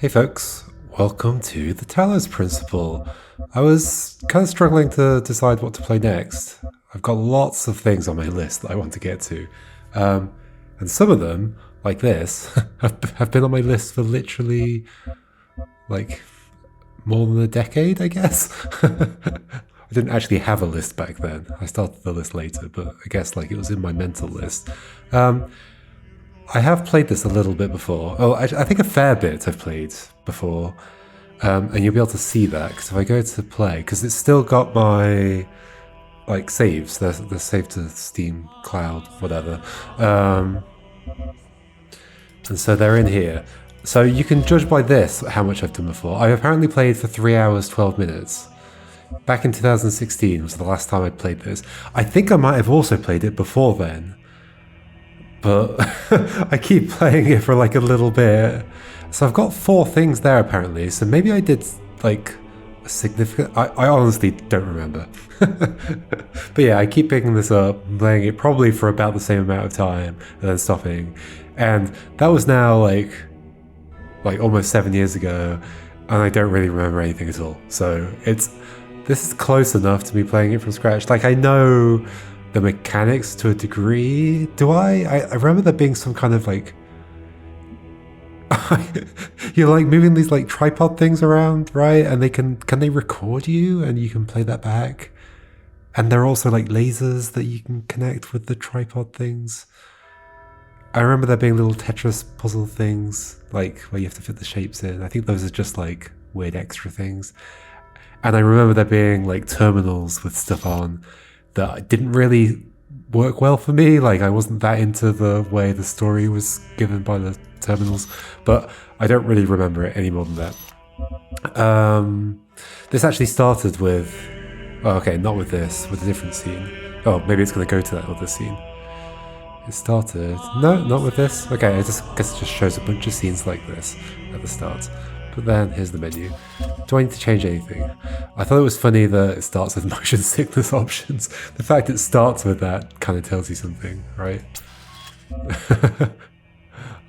Hey folks, welcome to the Talos Principle. I was kind of struggling to decide what to play next. I've got lots of things on my list that I want to get to. And some of them, like this, have been on my list for literally, like, more than a decade, I guess. I didn't actually have a list back then. I started the list later, but I guess, like, it was in my mental list. I have played this a little bit before. Oh, I think a fair bit I've played before. And you'll be able to see that, because if I go to play, because it's still got my, like, saves. They're saved to Steam, Cloud, whatever. And so they're in here. So you can judge by this how much I've done before. I apparently played for 3 hours, 12 minutes. Back in 2016 was the last time I played this. I think I might have also played it before then. But I keep playing it for like a little bit. So I've got 4 things there apparently. So maybe I did like a significant... I honestly don't remember. But yeah, I keep picking this up, playing it probably for about the same amount of time and then stopping. And that was now like almost 7 years ago. And I don't really remember anything at all. So this is close enough to me playing it from scratch. Like I know the mechanics to a degree. Do I remember there being some kind of like you're like moving these like tripod things around, right? And can they record you and you can play that back? And there are also like lasers that you can connect with the tripod things. I remember there being little Tetris puzzle things, like where you have to fit the shapes in. I think those are just like weird extra things. And I remember there being like terminals with stuff on that didn't really work well for me. Like I wasn't that into the way the story was given by the terminals, but I don't really remember it any more than that. This actually started with, oh, okay, not with this, with a different scene. Oh, maybe it's going to go to that other scene. It started, no, not with this. Okay, I guess it just shows a bunch of scenes like this at the start. But then here's the menu. Do I need to change anything? I thought it was funny that it starts with motion sickness options. The fact it starts with that kind of tells you something, right?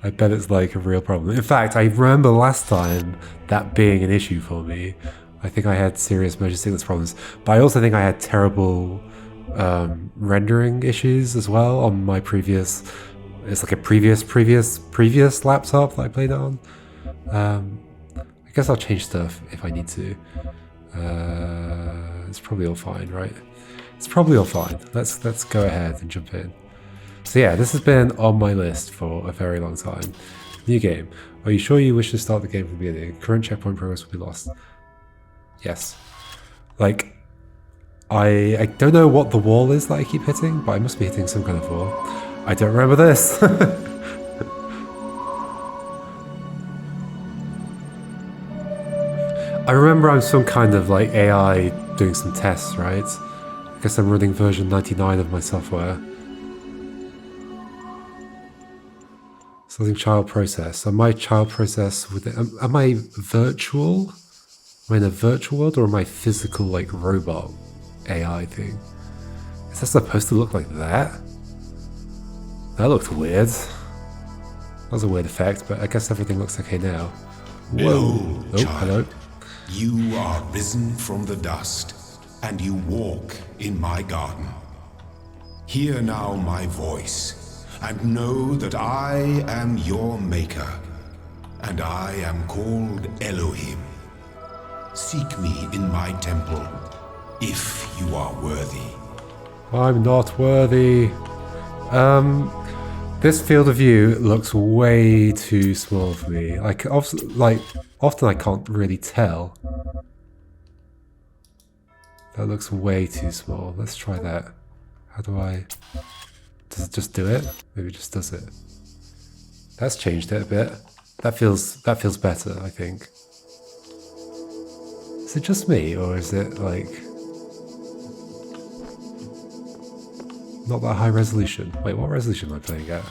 I bet it's like a real problem. In fact, I remember last time that being an issue for me. I think I had serious motion sickness problems, but I also think I had terrible rendering issues as well on my previous... It's like a previous laptop that I played it on. I guess I'll change stuff if I need to. It's probably all fine, right? It's probably all fine. Let's go ahead and jump in. So yeah, this has been on my list for a very long time. New game. Are you sure you wish to start the game from the beginning? Current checkpoint progress will be lost. Yes. Like, I don't know what the wall is that I keep hitting, but I must be hitting some kind of wall. I don't remember this. I remember I'm some kind of like AI doing some tests, right? I guess I'm running version 99 of my software. Something child process. So my child process with it. Am I virtual? Am I in a virtual world or am I physical like robot AI thing? Is that supposed to look like that? That looked weird. That was a weird effect, but I guess everything looks okay now. Whoa. Oh, hello. You are risen from the dust, and you walk in my garden. Hear now my voice, and know that I am your maker, and I am called Elohim. Seek me in my temple, if you are worthy. I'm not worthy. This field of view looks way too small for me. Often I can't really tell. That looks way too small. Let's try that. How do I... Does it just do it? Maybe it just does it. That's changed it a bit. That feels better, I think. Is it just me, or is it like... not that high resolution? Wait, what resolution am I playing at?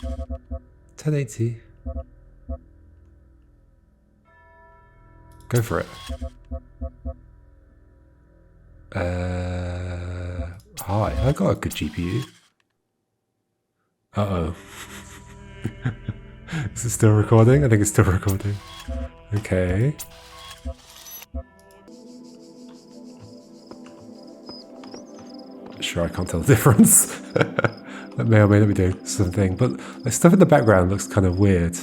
1080. Go for it. Hi, I got a good GPU. Uh-oh. Is it still recording? I think it's still recording. Okay. Sure, I can't tell the difference. That may or may not be doing something, but the stuff in the background looks kind of weird.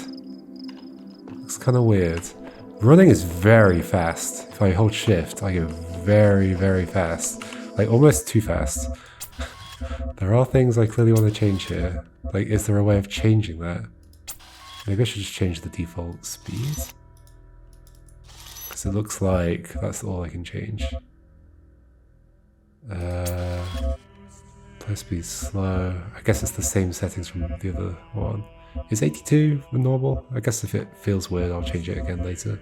Looks kind of weird. Running is very fast. If I hold shift, I go very, very fast. Like, almost too fast. There are things I clearly want to change here. Like, is there a way of changing that? Maybe I should just change the default speed? Because it looks like that's all I can change. Play speed slow. I guess it's the same settings from the other one. Is 82 normal? I guess if it feels weird, I'll change it again later.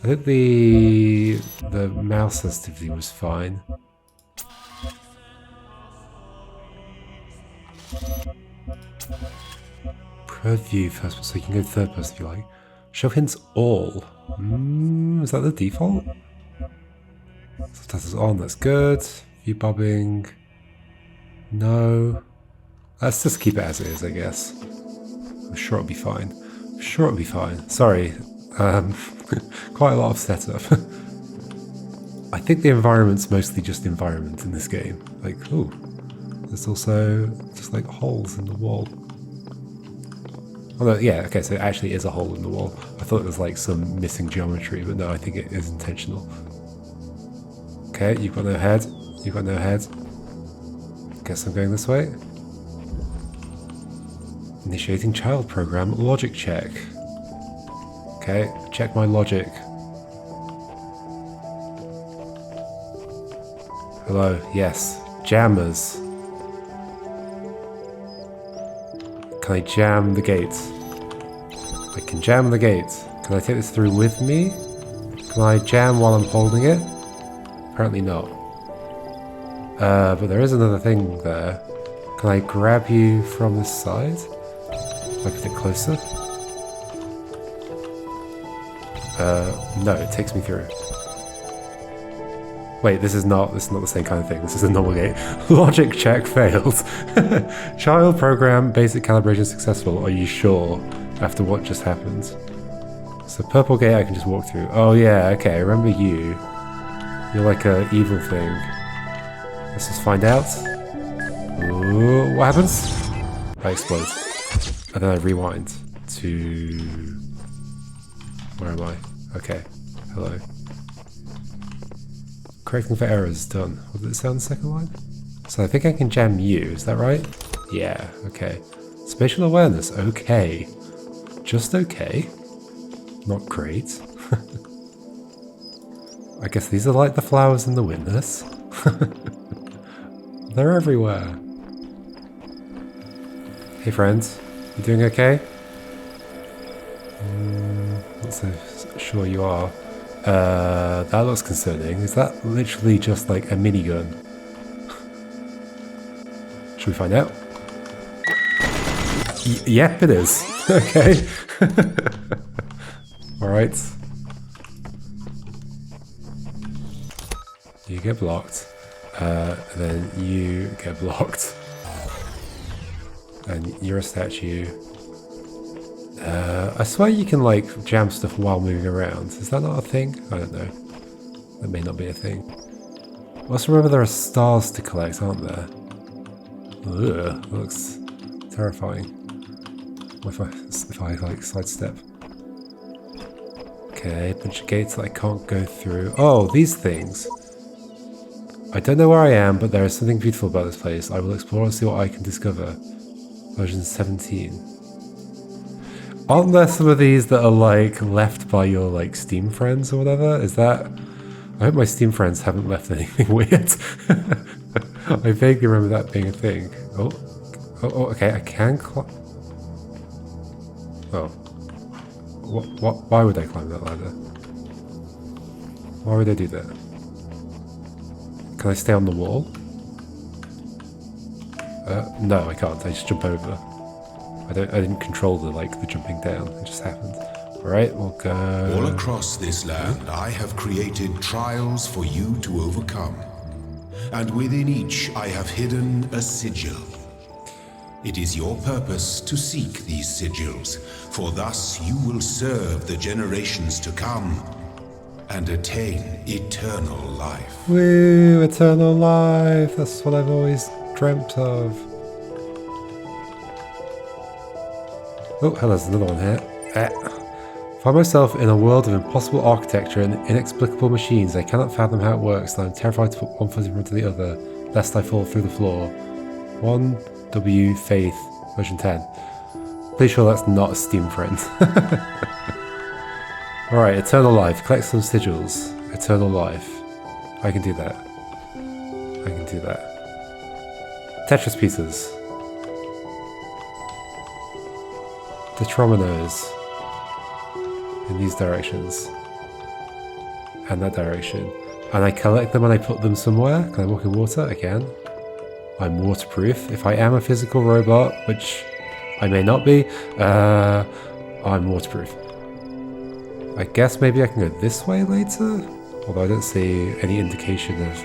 I think the mouse sensitivity was fine. Preview first person, so you can go third person if you like. Show hints all. Is that the default? Subtitles on, that's good. View bobbing. No. Let's just keep it as it is, I guess. I'm sure it'll be fine. I'm sure it'll be fine. Sorry. Quite a lot of setup. I think the environment's mostly just environment in this game. Like, ooh. There's also just like holes in the wall. Although, yeah, okay, so it actually is a hole in the wall. I thought it was like some missing geometry, but no, I think it is intentional. Okay, you've got no head. You've got no head. Guess I'm going this way. Initiating child program logic check. Okay, check my logic. Hello, yes. Jammers. Can I jam the gate? I can jam the gate. Can I take this through with me? Can I jam while I'm holding it? Apparently not. But there is another thing there. Can I grab you from this side? Like a bit closer? No, it takes me through. Wait, this is not the same kind of thing. This is a normal gate. Logic check failed. Child program basic calibration successful. Are you sure? After what just happened. So purple gate I can just walk through. Oh yeah, okay, I remember you. You're like a evil thing. Let's just find out. Ooh, what happens? I explode. And then I rewind to... Where am I? Okay. Hello. Correcting for errors done. What did it say on the second line? So I think I can jam you, is that right? Yeah, okay. Spatial awareness, okay. Just okay. Not great. I guess these are like the flowers in the witness. They're everywhere. Hey friends, you doing okay? Not so sure you are. That looks concerning. Is that literally just like a minigun? Should we find out? Yep, it is. Okay. Alright. You get blocked. Then you get blocked. And you're a statue. I swear you can like jam stuff while moving around. Is that not a thing? I don't know. That may not be a thing. Also remember there are stars to collect, aren't there? Ugh, that looks terrifying. What if I like sidestep? Okay, a bunch of gates that I can't go through. Oh, these things. I don't know where I am, but there is something beautiful about this place. I will explore and see what I can discover. Version 17. Aren't there some of these that are like left by your like Steam friends or whatever? Is that... I hope my Steam friends haven't left anything weird. I vaguely remember that being a thing. Oh, okay, I can climb... Oh. Why would I climb that ladder? Why would I do that? Can I stay on the wall? No, I can't. I just jump over. I didn't control the jumping down. It just happened. Alright, we'll go... All across this land, I have created trials for you to overcome. And within each, I have hidden a sigil. It is your purpose to seek these sigils, for thus you will serve the generations to come and attain eternal life. Woo, eternal life. That's what I've always dreamt of. Oh, hello, there's another one here. Find myself in a world of impossible architecture and inexplicable machines. I cannot fathom how it works, and I'm terrified to put one foot in front of the other, lest I fall through the floor. 1W Faith, version 10. Pretty sure that's not a Steam friend. Alright, eternal life. Collect some sigils. Eternal life. I can do that. I can do that. Tetris pieces. Detrominos. In these directions. And that direction. And I collect them and I put them somewhere. Can I walk in water? Again. I'm waterproof. If I am a physical robot, which I may not be, I'm waterproof. I guess maybe I can go this way later? Although I don't see any indication of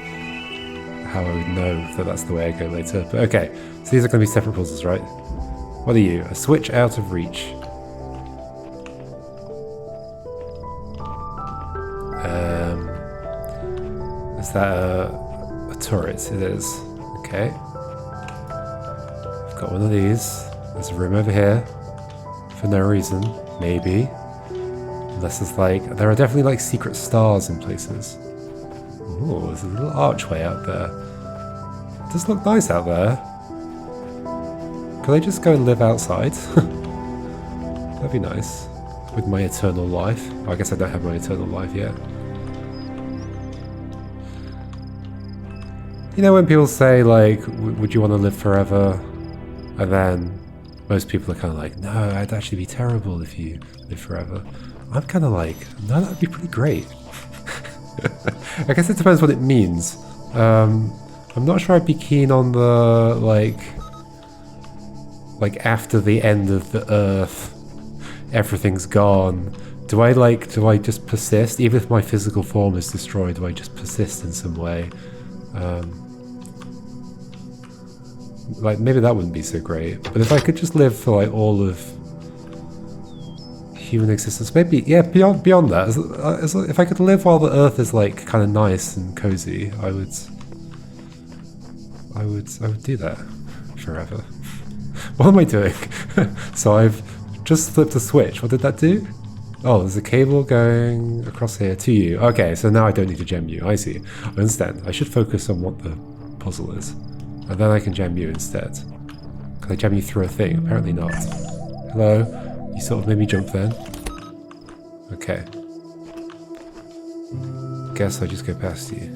how I would know that that's the way I go later. But okay, so these are going to be separate puzzles, right? What are you? A switch out of reach. Is that a turret? It is. Okay. I've got one of these. There's a room over here. For no reason. Maybe. Unless it's like... There are definitely like secret stars in places. Ooh, there's a little archway out there. It does look nice out there. Could I just go and live outside? That'd be nice. With my eternal life. Oh, I guess I don't have my eternal life yet. You know when people say like, would you want to live forever? And then most people are kind of like, no, it'd actually be terrible if you live forever. I'm kind of like, no, that'd be pretty great. I guess it depends what it means. I'm not sure I'd be keen on the like after the end of the Earth, everything's gone. Do I just persist? Even if my physical form is destroyed, do I just persist in some way? Like maybe that wouldn't be so great. But if I could just live for like all of human existence, maybe yeah. Beyond that, if I could live while the Earth is like kind of nice and cozy, I would do that forever. What am I doing? So I've just flipped a switch. What did that do? Oh, there's a cable going across here to you. Okay, so now I don't need to gem you. I see. I understand. I should focus on what the puzzle is. And then I can jam you instead. Can I jam you through a thing? Apparently not. Hello? You sort of made me jump then. Okay. Guess I'll just go past you.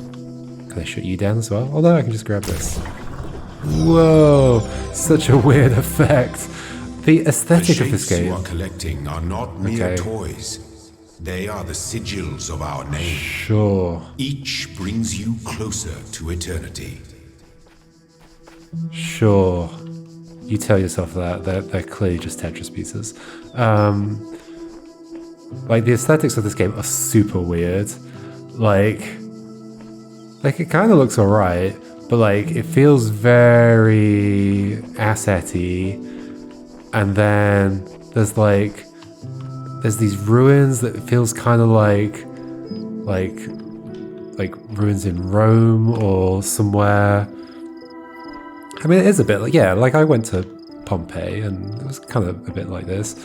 Can I shut you down as well? Oh no, I can just grab this. Whoa! Such a weird effect. The aesthetic of this game. The shapes you are collecting are not mere toys. They are the sigils of our name. Sure. Each brings you closer to eternity. Sure. You tell yourself that. They're clearly just Tetris pieces. Like, the aesthetics of this game are super weird. Like it kind of looks alright, but like, it feels very asset-y. And then there's these ruins that feels kind of like ruins in Rome or somewhere. I mean, it is a bit like, yeah, like I went to Pompeii and it was kind of a bit like this.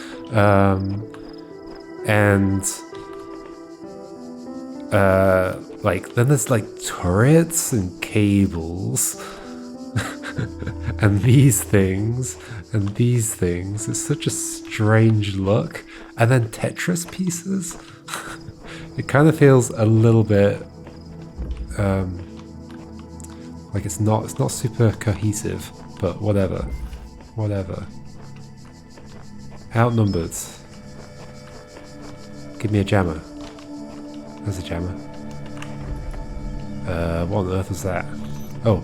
Like then there's like turrets and cables and these things and these things. It's such a strange look. And then Tetris pieces. It kind of feels a little bit like it's not super cohesive, but whatever. Outnumbered. Give me a jammer. There's a jammer. What on earth was that? Oh.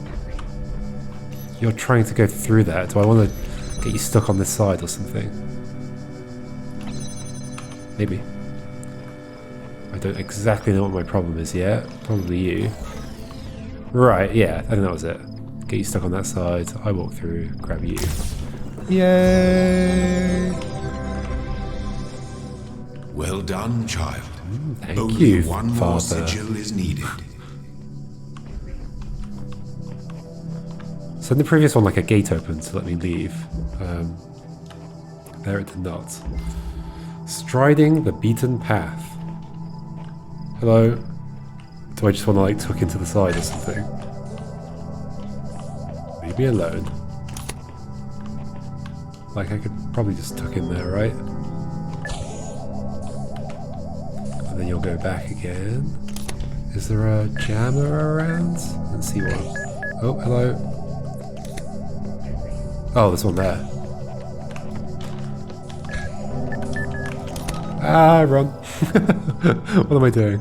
You're trying to go through that. Do I want to get you stuck on this side or something? Maybe. I don't exactly know what my problem is yet. Probably you. Right, yeah, I think that was it. Get you stuck on that side, I walk through, grab you. Yay! Well done, child. Thank Only you, one more Father. sigil is needed. So in the previous one, like a gate opened to let me leave. There it did not. Striding the beaten path. Hello? Do I just want to like tuck into the side or something? Leave me alone. Like I could probably just tuck in there, right? And then you'll go back again. Is there a jammer around? Let's see one. Oh, hello. Oh, there's one there. Ah, run. What am I doing?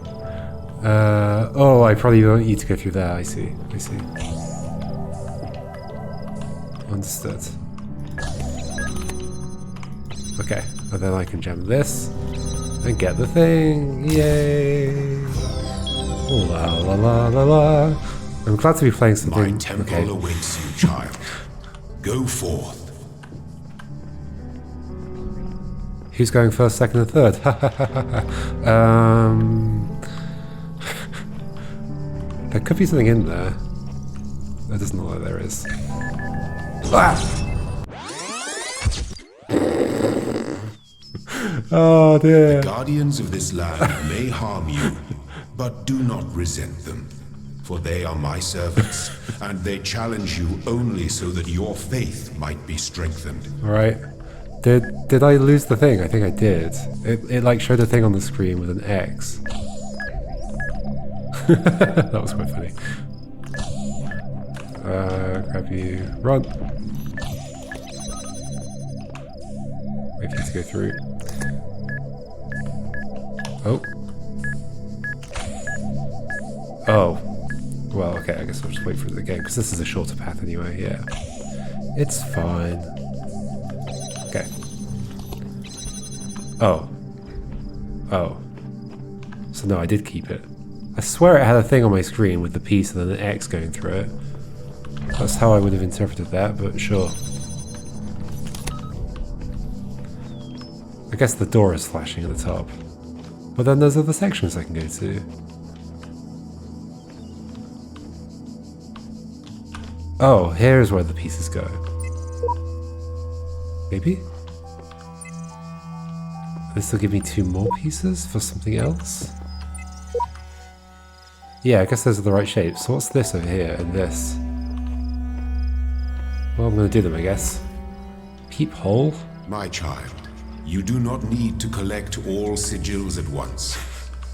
Oh, I probably want you to go through there. I see. I see. Understood. Okay, and then I can jam this and get the thing. Yay! La la la la la. I'm glad to be playing something. My temple awaits you, child. Go forth. Who's going first, second, and third? There could be something in there. That doesn't look like there is. Ah! Oh dear. Guardians of this land may harm you, but do not resent them. For they are my servants, and they challenge you only so that your faith might be strengthened. Alright. Did I lose the thing? I think I did. It like showed a thing on the screen with an X. That was quite funny. Grab you. Run! Wait for you to go through. Oh. Oh. Well, okay, I guess I'll just wait for it again, because this is a shorter path anyway, yeah. It's fine. Okay. Oh. Oh. So no, I did keep it. I swear it had a thing on my screen with the piece and then an X going through it. That's how I would have interpreted that, but sure. I guess the door is flashing at the top. But then there's other sections I can go to. Oh, here's where the pieces go. Maybe? This will give me 2 more pieces for something else? Yeah, I guess those are the right shapes. So what's this over here and this? Well, I'm going to do them, I guess. Peephole? My child, you do not need to collect all sigils at once.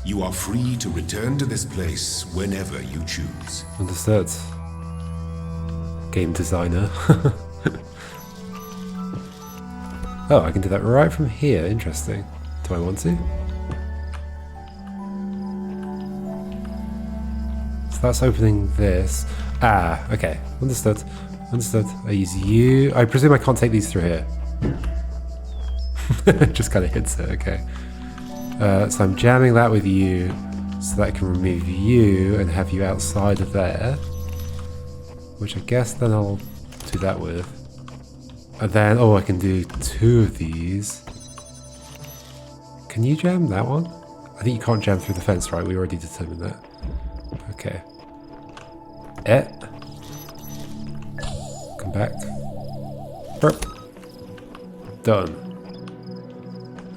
You are free to return to this place whenever you choose. Understood. Game designer. Oh, I can do that right from here. Interesting. Do I want to? So that's opening this. Ah, okay. Understood. Understood. I use you. I presume I can't take these through here. It just kind of hits it. Okay. So I'm jamming that with you so that I can remove you and have you outside of there. Which I guess then I'll do that with. And then, oh, I can do 2 of these. Can you jam that one? I think you can't jam through the fence, right? We already determined that. Okay. Come back. Burp. Done.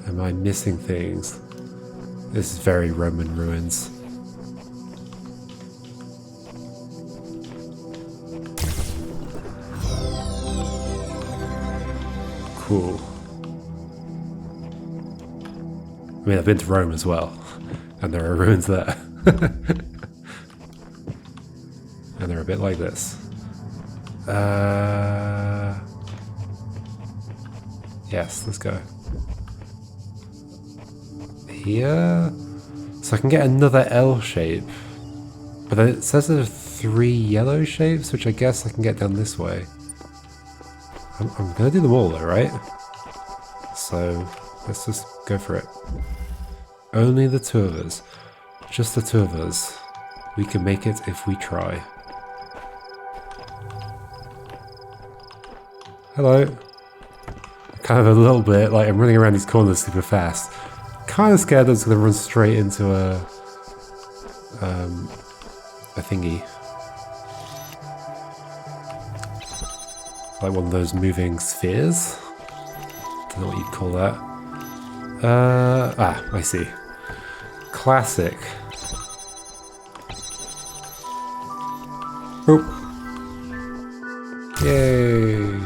Am I missing things? This is very Roman ruins. Cool. I mean, I've been to Rome as well, and there are ruins there. And they're a bit like this. Yes, let's go. Here? So I can get another L shape. But then it says there are 3 yellow shapes, which I guess I can get down this way. I'm gonna do them all though, right? So let's just go for it. Only the 2 of us. Just the 2 of us. We can make it if we try. Hello. kind of a little bit, like I'm running around these corners super fast. Kind of scared that it's going to run straight into a thingy. Like one of those moving spheres. Don't know what you'd call that. I see. Classic. Oop. Yay.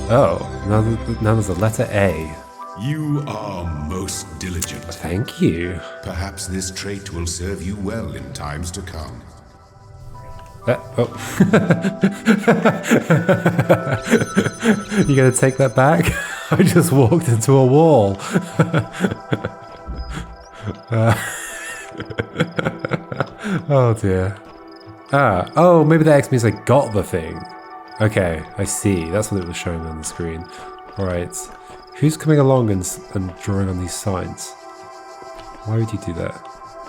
Oh, now there's a letter A. You are most diligent. Thank you. Perhaps this trait will serve you well in times to come. Oh. You gonna take that back? I just walked into a wall. Oh dear. Oh, maybe the X means I got the thing. Okay, I see. That's what it was showing on the screen. Alright. Who's coming along and drawing on these signs? Why would you do that?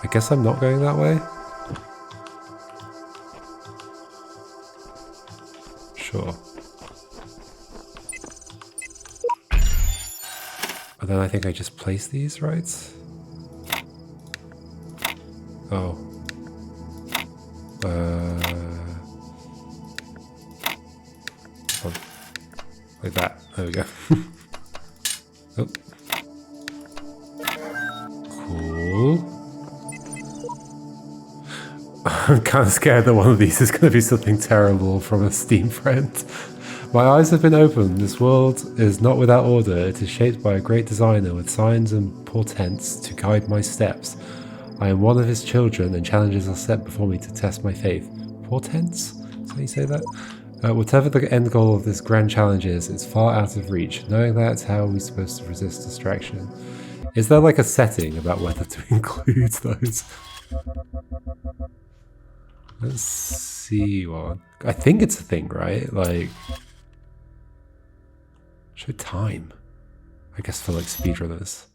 I guess I'm not going that way? Sure. And then I think I just place these, right? Oh. Like that. There we go. Oh. Cool. I'm kind of scared that one of these is going to be something terrible from a Steam friend. My eyes have been opened. This world is not without order. It is shaped by a great designer with signs and portents to guide my steps. I am one of his children, and challenges are set before me to test my faith. Portents? Is that how you say that? Whatever the end goal of this grand challenge is, it's far out of reach. Knowing that, how are we supposed to resist distraction? Is there like a setting about whether to include those? Let's see one. I think it's a thing, right? Like, show time. I guess for like speedrunners.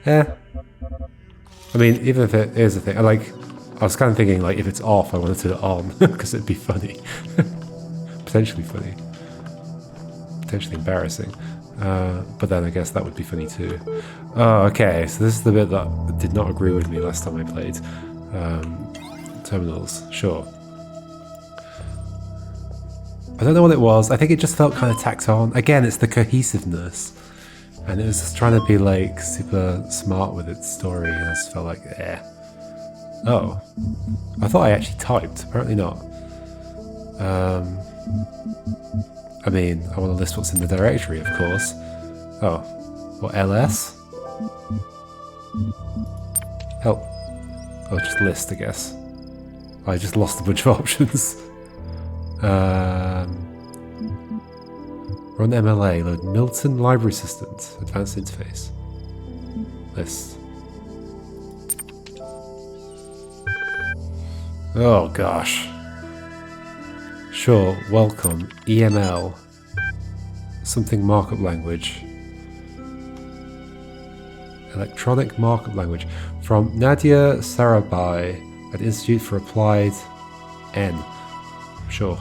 Yeah. I mean, even if it is a thing, I was kind of thinking like if it's off, I want to turn it on because it'd be funny, potentially funny, potentially embarrassing. But then I guess that would be funny too. Oh, okay. So this is the bit that did not agree with me last time I played. Terminals, sure. I don't know what it was. I think it just felt kind of tacked on. Again, it's the cohesiveness. And it was just trying to be like super smart with its story, and I just felt like, eh. Oh. I thought I actually typed. Apparently not. I mean, I want to list what's in the directory, of course. Oh. What, LS? Help. Oh, just list, I guess. I just lost a bunch of options. Run MLA, load Milton Library Assistant, Advanced Interface. List. Oh gosh. Sure, welcome. EML. Something markup language. Electronic markup language. From Nadia Sarabhai at Institute for Applied N. Sure.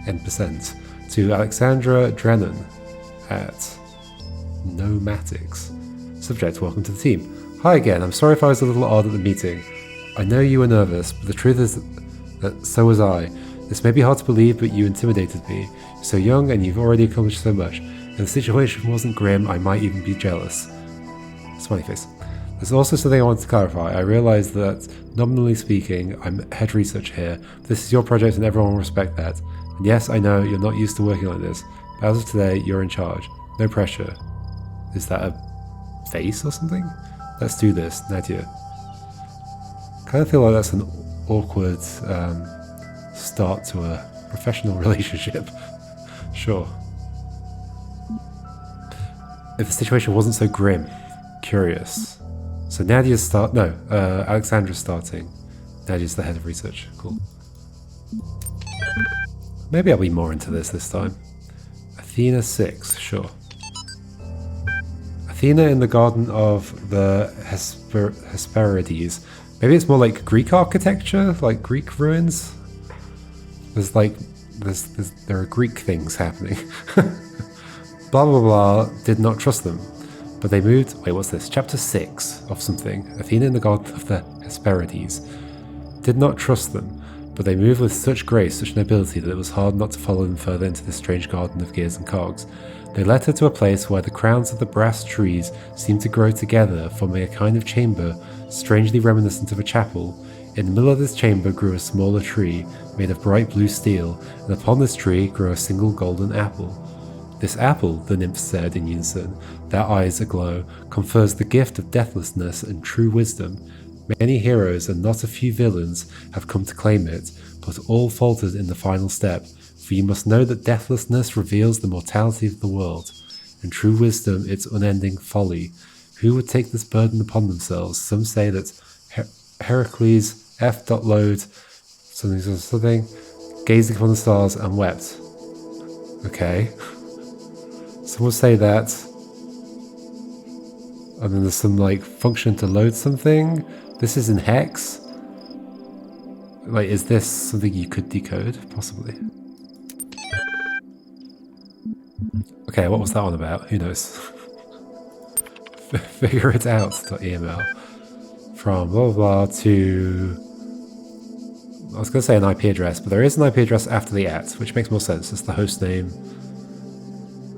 N%. To Alexandra Drennan at Nomatics. Subject, welcome to the team. Hi again, I'm sorry if I was a little odd at the meeting. I know you were nervous, but the truth is that so was I. This may be hard to believe, but you intimidated me. You're so young and you've already accomplished so much. If the situation wasn't grim, I might even be jealous. Smiley face. There's also something I want to clarify. I realise that, nominally speaking, I'm head researcher here. But this is your project and everyone will respect that. And yes, I know you're not used to working like this, but as of today, you're in charge. No pressure. Is that a face or something? Let's do this, Nadia. Kind of feel like that's an awkward start to a professional relationship. Sure. If the situation wasn't so grim. Curious. So Nadia's Alexandra's starting. Nadia's the head of research. Cool. Maybe I'll be more into this time. Athena 6, sure. Athena in the Garden of the Hesperides. Maybe it's more like Greek architecture, like Greek ruins. There's like there are Greek things happening. Blah blah blah did not trust them, but they moved. Wait, what's this? Chapter 6 of something. Athena and the god of the Hesperides did not trust them, but they moved with such grace, such nobility, that it was hard not to follow them further into this strange garden of gears and cogs. They led her to a place where the crowns of the brass trees seemed to grow together, forming a kind of chamber strangely reminiscent of a chapel. In the middle of this chamber grew a smaller tree, made of bright blue steel, and upon this tree grew a single golden apple. This apple, the nymphs said in unison, their eyes aglow, confers the gift of deathlessness and true wisdom. Many heroes and not a few villains have come to claim it, but all faltered in the final step, for you must know that deathlessness reveals the mortality of the world, and true wisdom its unending folly. Who would take this burden upon themselves? Some say that Heracles F. Load something gazing upon the stars and wept. Okay. Some would say that, and then there's some like function to load something. This is in hex. Like, is this something you could decode? Possibly. Okay, what was that one about? Who knows? Figure it out.eml. From blah blah blah to... I was going to say an IP address, but there is an IP address after the @, which makes more sense. It's the host name.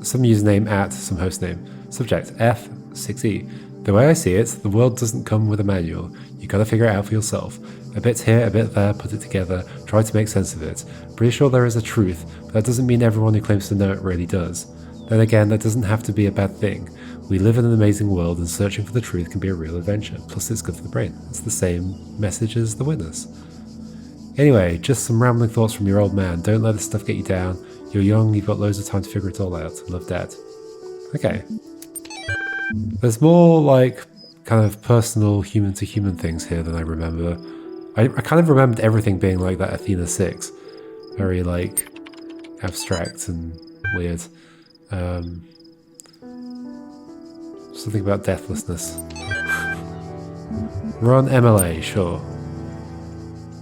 Some username @ some host name. Subject F6E. The way I see it, the world doesn't come with a manual. You gotta figure it out for yourself. A bit here, a bit there, put it together, try to make sense of it. Pretty sure there is a truth, but that doesn't mean everyone who claims to know it really does. Then again, that doesn't have to be a bad thing. We live in an amazing world, and searching for the truth can be a real adventure. Plus, it's good for the brain. It's the same message as the witness. Anyway, just some rambling thoughts from your old man. Don't let this stuff get you down. You're young, you've got loads of time to figure it all out. Love, Dad. Okay. There's more, like, kind of personal human-to-human things here than I remember. I kind of remembered everything being like that Athena 6. Very, like, abstract and weird. Something about deathlessness. Run MLA, sure.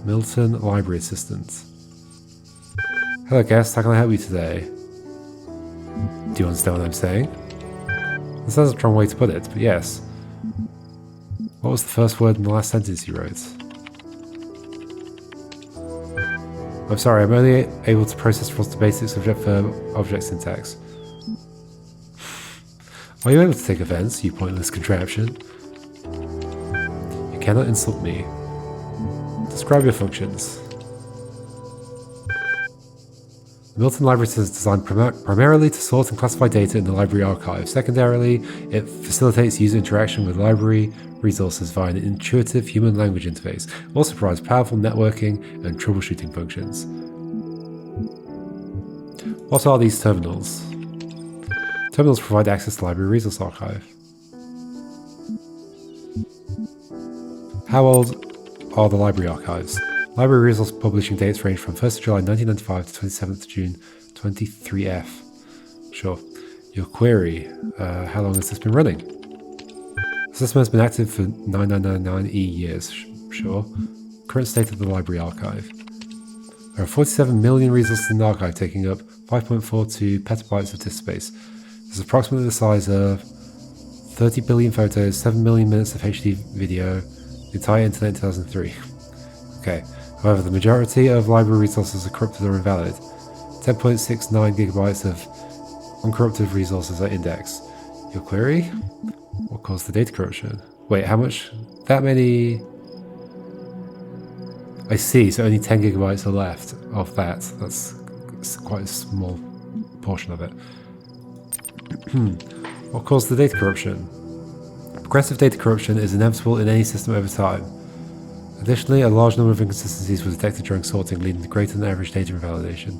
Milton Library Assistant. Hello guest, how can I help you today? Do you understand what I'm saying? This sounds a strong way to put it, but yes. What was the first word in the last sentence you wrote? I'm sorry, I'm only able to process across the basic subject-verb-object syntax. Are you able to take offense, you pointless contraption? You cannot insult me. Describe your functions. The Milton Library System is designed primarily to sort and classify data in the library archive. Secondarily, it facilitates user interaction with library resources via an intuitive human language interface. It also provides powerful networking and troubleshooting functions. What are these terminals? Terminals provide access to library resource archive. How old are the library archives? Library resource publishing dates range from 1st of July 1995 to 27th June 23F. Sure. Your query. How long has this been running? The system has been active for 9999E years. Sure. Current state of the library archive. There are 47 million resources in the archive, taking up 5.42 petabytes of disk space. This is approximately the size of 30 billion photos, 7 million minutes of HD video, the entire internet in 2003. Okay. However, the majority of library resources are corrupted or invalid. 10.69 gigabytes of uncorrupted resources are indexed. Your query? What caused the data corruption? Wait, how much? That many? I see, so only 10 gigabytes are left of that. That's quite a small portion of it. What caused the data corruption? Progressive data corruption is inevitable in any system over time. Additionally, a large number of inconsistencies were detected during sorting, leading to greater than average data invalidation.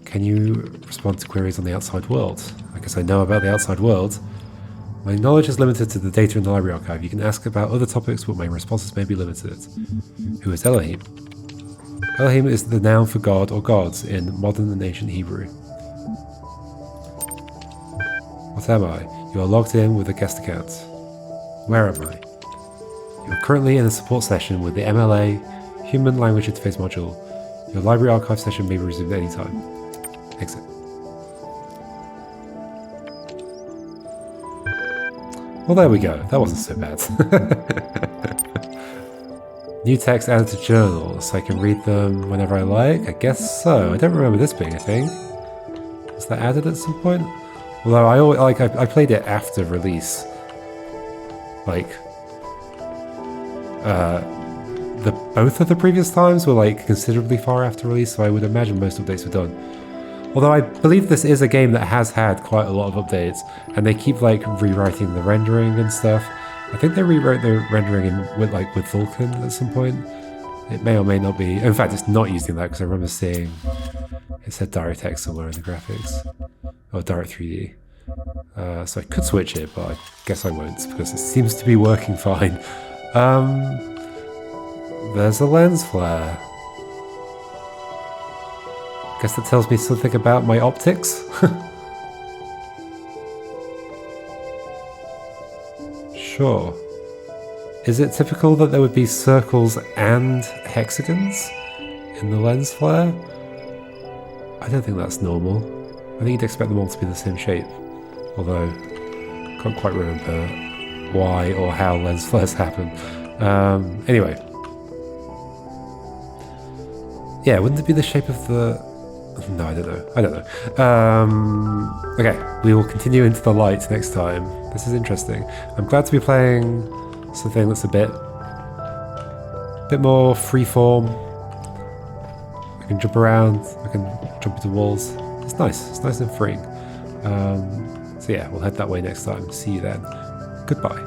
Can you respond to queries on the outside world? I guess I know about the outside world. My knowledge is limited to the data in the library archive. You can ask about other topics, but my responses may be limited. Who is Elohim? Elohim is the noun for God or gods in modern and ancient Hebrew. What am I? You are logged in with a guest account. Where am I? You are currently in a support session with the MLA Human language interface module. Your library archive session may be resumed at any time. Exit. Well, there we go. That wasn't so bad. New text added to journals. I can read them whenever I like. I guess so. I don't remember this being a thing. Was that added at some point? Although I always, I played it after release. Like, both of the previous times were like considerably far after release, so I would imagine most updates were done. Although I believe this is a game that has had quite a lot of updates, and they keep like rewriting the rendering and stuff. I think they rewrote the rendering with Vulkan at some point. It may or may not be. In fact, it's not using that because I remember seeing it said DirectX somewhere in the graphics. Or Direct 3D. So I could switch it, but I guess I won't because it seems to be working fine. There's a lens flare. Guess that tells me something about my optics. Sure. Is it typical that there would be circles and hexagons in the lens flare? I don't think that's normal. I think you'd expect them all to be the same shape. Although, I can't quite remember why or how lens flares happen. Anyway. Yeah, wouldn't it be the shape of the... No, I don't know. Okay, we will continue into the light next time. This is interesting. I'm glad to be playing something that's a bit more freeform. I can jump around, I can jump into walls. It's nice and freeing. So yeah, we'll head that way next time. See you then. Goodbye.